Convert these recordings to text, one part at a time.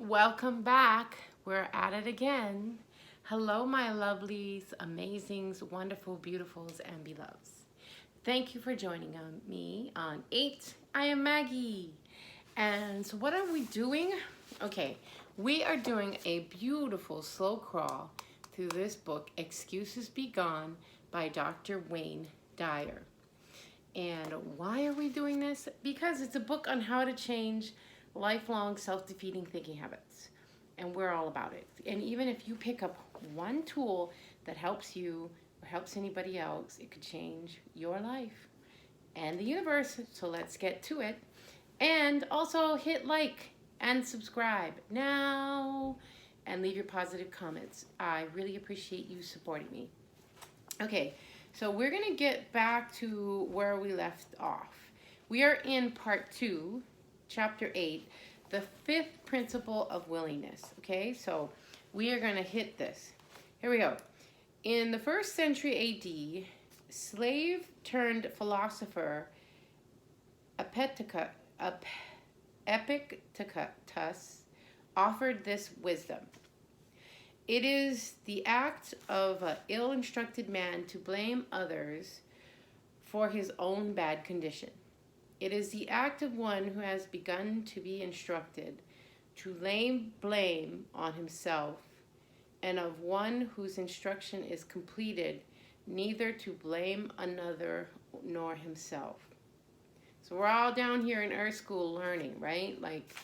Welcome back. We're at it again. Hello, my lovelies, amazings, wonderful, beautifuls, and beloveds. Thank you for joining me on 8. I am Maggie. And so, what are we doing? Okay, we are doing a beautiful slow crawl through this book, Excuses Be Gone by Dr. Wayne Dyer. And why are we doing this? Because it's a book on how to change lifelong self-defeating thinking habits. And we're all about it. And even if you pick up one tool that helps you or helps anybody else, it could change your life and the universe. So let's get to it. And also hit like and subscribe now and leave your positive comments. I really appreciate you supporting me. Okay, so we're going to get back to where we left off. We are in part 2, chapter 8, the 5th principle of willingness. Okay, so we are going to hit this. Here we go. In the 1st century AD, slave turned philosopher Epictetus offered this wisdom. It is the act of an ill-instructed man to blame others for his own bad condition. It is the act of one who has begun to be instructed to lay blame on himself, and of one whose instruction is completed neither to blame another nor himself. So we're all down here in Earth School learning, right? Like,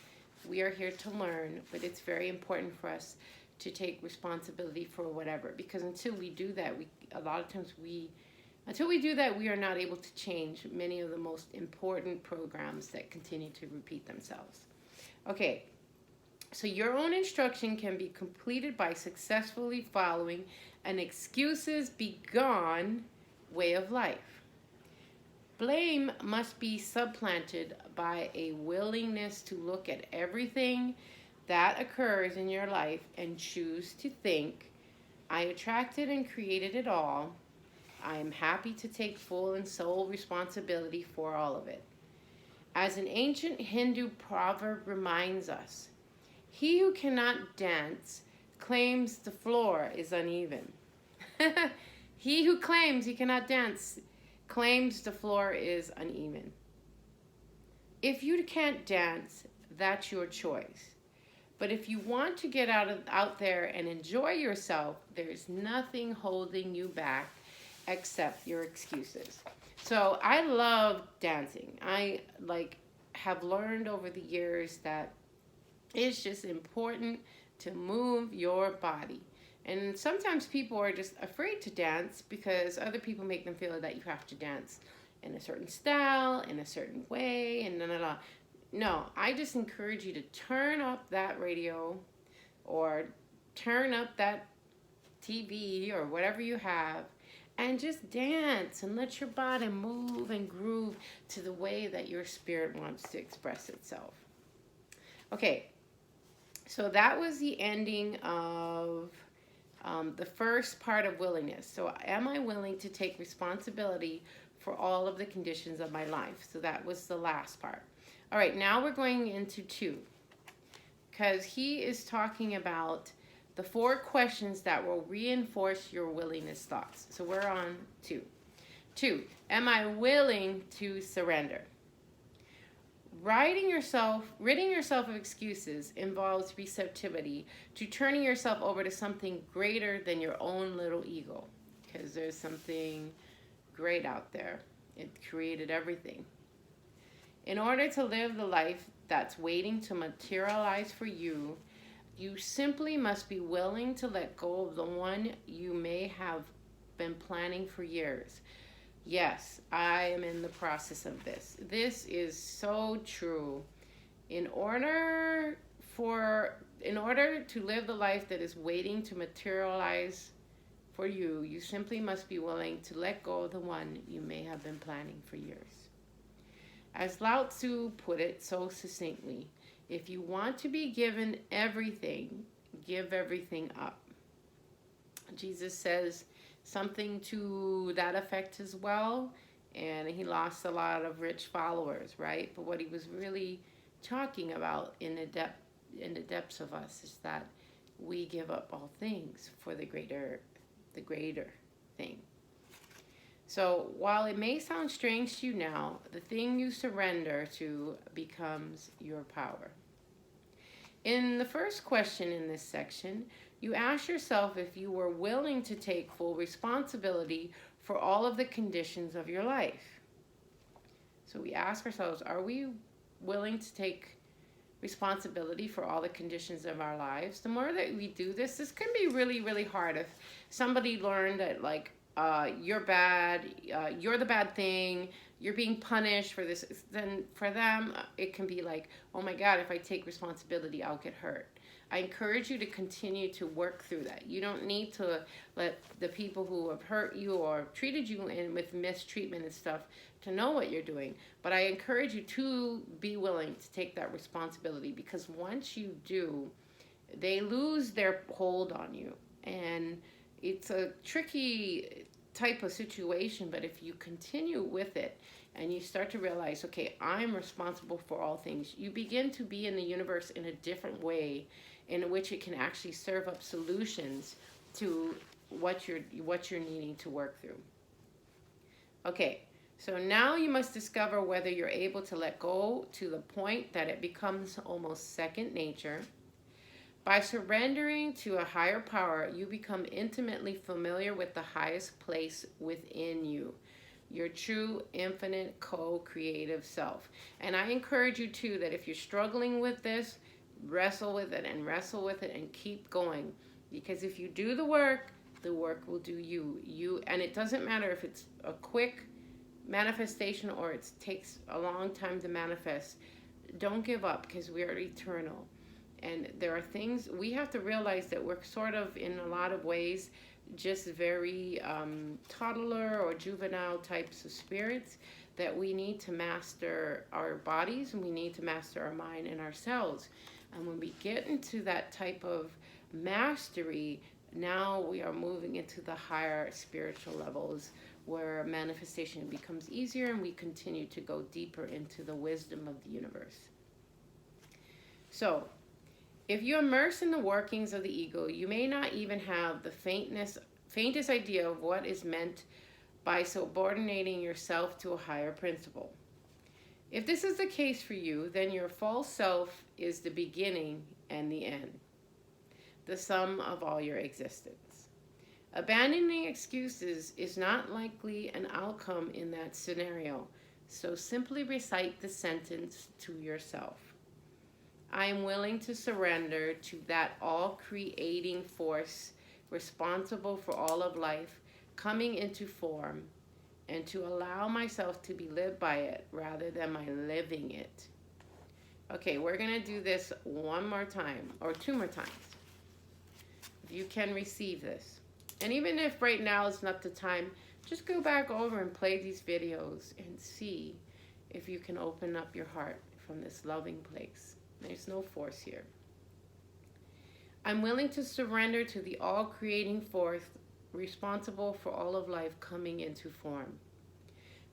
we are here to learn, but it's very important for us to take responsibility for whatever, because until we do that, we are not able to change many of the most important programs that continue to repeat themselves. Okay, so your own instruction can be completed by successfully following an excuses be gone way of life. Blame must be supplanted by a willingness to look at everything that occurs in your life and choose to think, I attracted and created it all. I am happy to take full and sole responsibility for all of it. As an ancient Hindu proverb reminds us, he who cannot dance claims the floor is uneven. He who claims he cannot dance claims the floor is uneven. If you can't dance, that's your choice. But if you want to get out there and enjoy yourself, there's nothing holding you back except your excuses. So I love dancing. I have learned over the years that it's just important to move your body. And sometimes people are just afraid to dance because other people make them feel that you have to dance in a certain style, in a certain way, and No, I just encourage you to turn up that radio or turn up that TV or whatever you have and just dance and let your body move and groove to the way that your spirit wants to express itself. Okay, so that was the ending of the first part of willingness. So am I willing to take responsibility for all of the conditions of my life? So that was the last part. All right, now we're going into 2, because he is talking about the 4 questions that will reinforce your willingness thoughts. So we're on 2. 2, am I willing to surrender? Ridding yourself of excuses involves receptivity to turning yourself over to something greater than your own little ego, because there's something great out there. It created everything. In order to live the life that's waiting to materialize for you, you simply must be willing to let go of the one you may have been planning for years. Yes, I am in the process of this. This is so true. In order to live the life that is waiting to materialize for you, you simply must be willing to let go of the one you may have been planning for years. As Lao Tzu put it so succinctly, if you want to be given everything, give everything up. Jesus says something to that effect as well, and he lost a lot of rich followers, right? But what he was really talking about in in the depths of us is that we give up all things for the greater thing. So while it may sound strange to you now, the thing you surrender to becomes your power. In the first question in this section, you ask yourself if you were willing to take full responsibility for all of the conditions of your life. So we ask ourselves, are we willing to take responsibility for all the conditions of our lives? The more that we do this can be really, really hard. If somebody learned that, like, you're bad, you're the bad thing, you're being punished for this, then for them, it can be like, oh my God, if I take responsibility, I'll get hurt. I encourage you to continue to work through that. You don't need to let the people who have hurt you or treated you with mistreatment and stuff to know what you're doing. But I encourage you to be willing to take that responsibility, because once you do, they lose their hold on you. And it's a tricky type of situation, but if you continue with it and you start to realize, okay, I'm responsible for all things, you begin to be in the universe in a different way, in which it can actually serve up solutions to what you're needing to work through. Okay, so now you must discover whether you're able to let go to the point that it becomes almost second nature. By surrendering to a higher power, you become intimately familiar with the highest place within you, your true, infinite, co-creative self. And I encourage you too that if you're struggling with this, wrestle with it and keep going. Because if you do the work will do you. And it doesn't matter if it's a quick manifestation or it takes a long time to manifest. Don't give up, because we are eternal. And there are things we have to realize, that we're sort of, in a lot of ways, just very toddler or juvenile types of spirits, that we need to master our bodies and we need to master our mind and ourselves. And when we get into that type of mastery, now we are moving into the higher spiritual levels, where manifestation becomes easier and we continue to go deeper into the wisdom of the universe. So, if you immerse in the workings of the ego, you may not even have the faintest idea of what is meant by subordinating yourself to a higher principle. If this is the case for you, then your false self is the beginning and the end, the sum of all your existence. Abandoning excuses is not likely an outcome in that scenario, so simply recite the sentence to yourself. I am willing to surrender to that all-creating force responsible for all of life coming into form, and to allow myself to be lived by it rather than my living it. Okay, we're going to do this one more time, or two more times. If you can receive this. And even if right now is not the time, just go back over and play these videos and see if you can open up your heart from this loving place. There's no force here. I'm willing to surrender to the all-creating force responsible for all of life coming into form,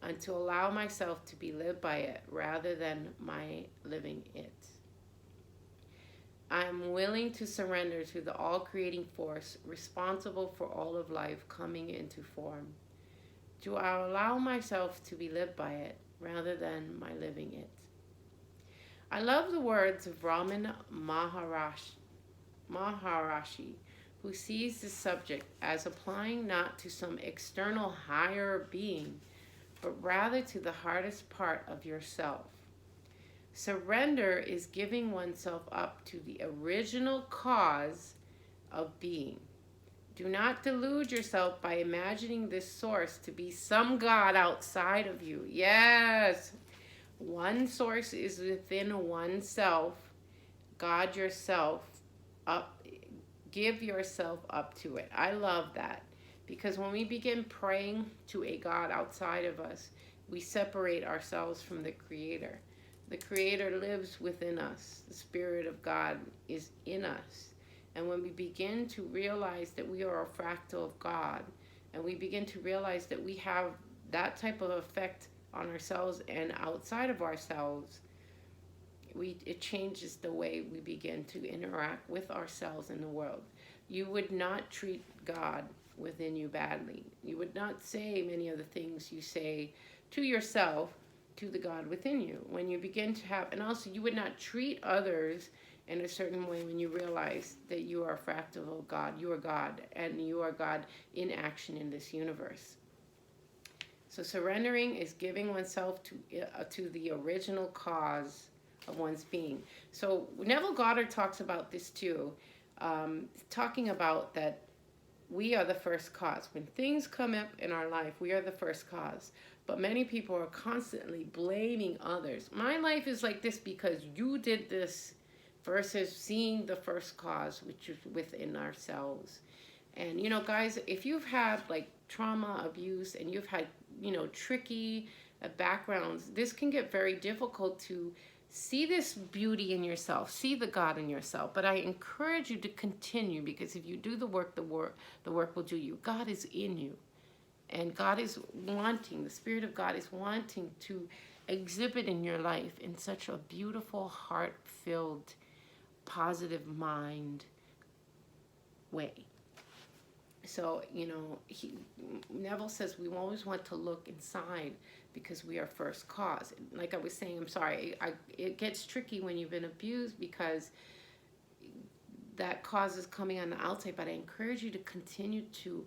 and to allow myself to be lived by it rather than my living it. I'm willing to surrender to the all-creating force responsible for all of life coming into form, to allow myself to be lived by it rather than my living it. I love the words of Ramana Maharishi, who sees this subject as applying not to some external higher being, but rather to the hardest part of yourself. Surrender is giving oneself up to the original cause of being. Do not delude yourself by imagining this source to be some God outside of you. Yes, one source is within oneself. God yourself up, give yourself up to it. I love that, because when we begin praying to a God outside of us, we separate ourselves from the Creator. The Creator lives within us. The Spirit of God is in us. And when we begin to realize that we are a fractal of God, and we begin to realize that we have that type of effect on ourselves and outside of ourselves, it changes the way we begin to interact with ourselves in the world. You would not treat God within you badly. You would not say many of the things you say to yourself to the God within you. When you begin to have, and also you would not treat others in a certain way when you realize that you are a fractal of God. You are God, and you are God in action in this universe. So surrendering is giving oneself to the original cause of one's being. So Neville Goddard talks about this too, talking about that we are the first cause. When things come up in our life, we are the first cause. But many people are constantly blaming others. My life is like this because you did this, versus seeing the first cause, which is within ourselves. And, you know, guys, if you've had like trauma, abuse, and you've had, you know, tricky backgrounds, this can get very difficult to see this beauty in yourself, see the God in yourself. But I encourage you to continue, because if you do the work will do you. God is in you. And God is wanting, the Spirit of God is wanting to exhibit in your life in such a beautiful, heart-filled, positive mind way. So, you know, Neville says we always want to look inside because we are first cause. Like I was saying, I'm sorry, it gets tricky when you've been abused because that cause is coming on the outside. But I encourage you to continue to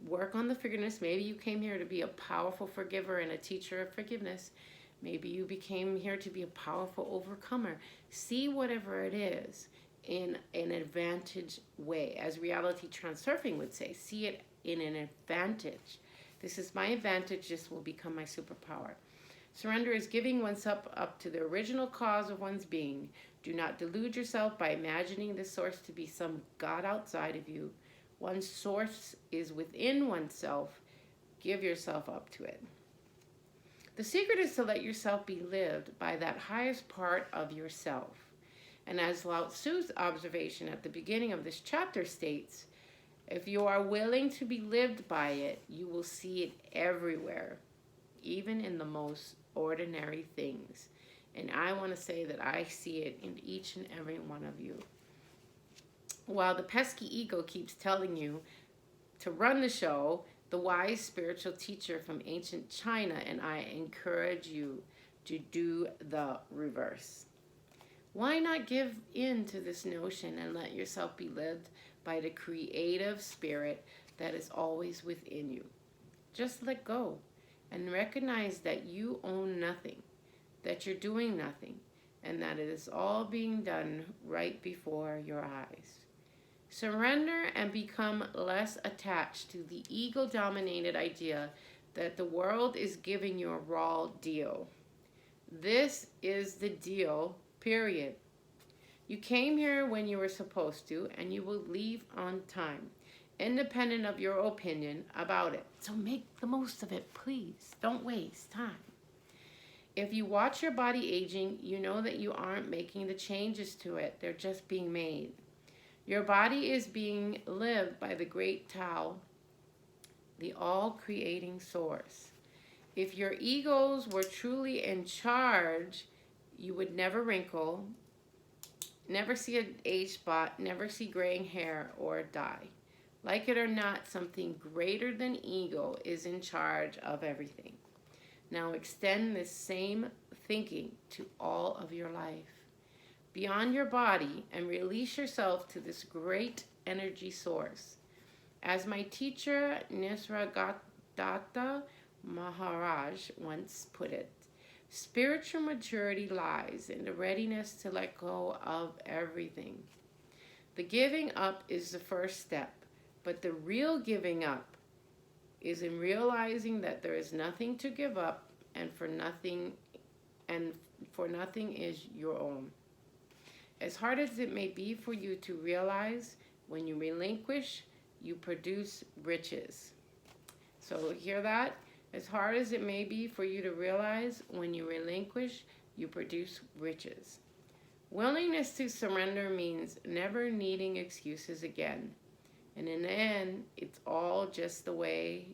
work on the forgiveness. Maybe you came here to be a powerful forgiver and a teacher of forgiveness. Maybe you became here to be a powerful overcomer. See whatever it is in an advantage way. As reality transurfing would say, see it in an advantage. This is my advantage. This will become my superpower. Surrender is giving oneself up to the original cause of one's being. Do not delude yourself by imagining the source to be some God outside of you. One's source is within oneself. Give yourself up to it. The secret is to let yourself be lived by that highest part of yourself. And as Lao Tzu's observation at the beginning of this chapter states, if you are willing to be lived by it, you will see it everywhere, even in the most ordinary things. And I want to say that I see it in each and every one of you. While the pesky ego keeps telling you to run the show, the wise spiritual teacher from ancient China and I encourage you to do the reverse. Why not give in to this notion and let yourself be lived by the creative spirit that is always within you? Just let go and recognize that you own nothing, that you're doing nothing, and that it is all being done right before your eyes. Surrender and become less attached to the ego-dominated idea that the world is giving you a raw deal. This is the deal, period. You came here when you were supposed to, and you will leave on time, independent of your opinion about it. So make the most of it, please. Don't waste time. If you watch your body aging, you know that you aren't making the changes to it. They're just being made. Your body is being lived by the great Tao, the all-creating source. If your egos were truly in charge, you would never wrinkle, never see an age spot, never see graying hair or die. Like it or not, something greater than ego is in charge of everything. Now extend this same thinking to all of your life, beyond your body, and release yourself to this great energy source. As my teacher Nisargadatta Maharaj once put it, spiritual maturity lies in the readiness to let go of everything. The giving up is the first step, but the real giving up is in realizing that there is nothing to give up, and for nothing is your own. As hard as it may be for you to realize, when you relinquish, you produce riches. So hear that? As hard as it may be for you to realize, when you relinquish, you produce riches. Willingness to surrender means never needing excuses again. And in the end, it's all just the way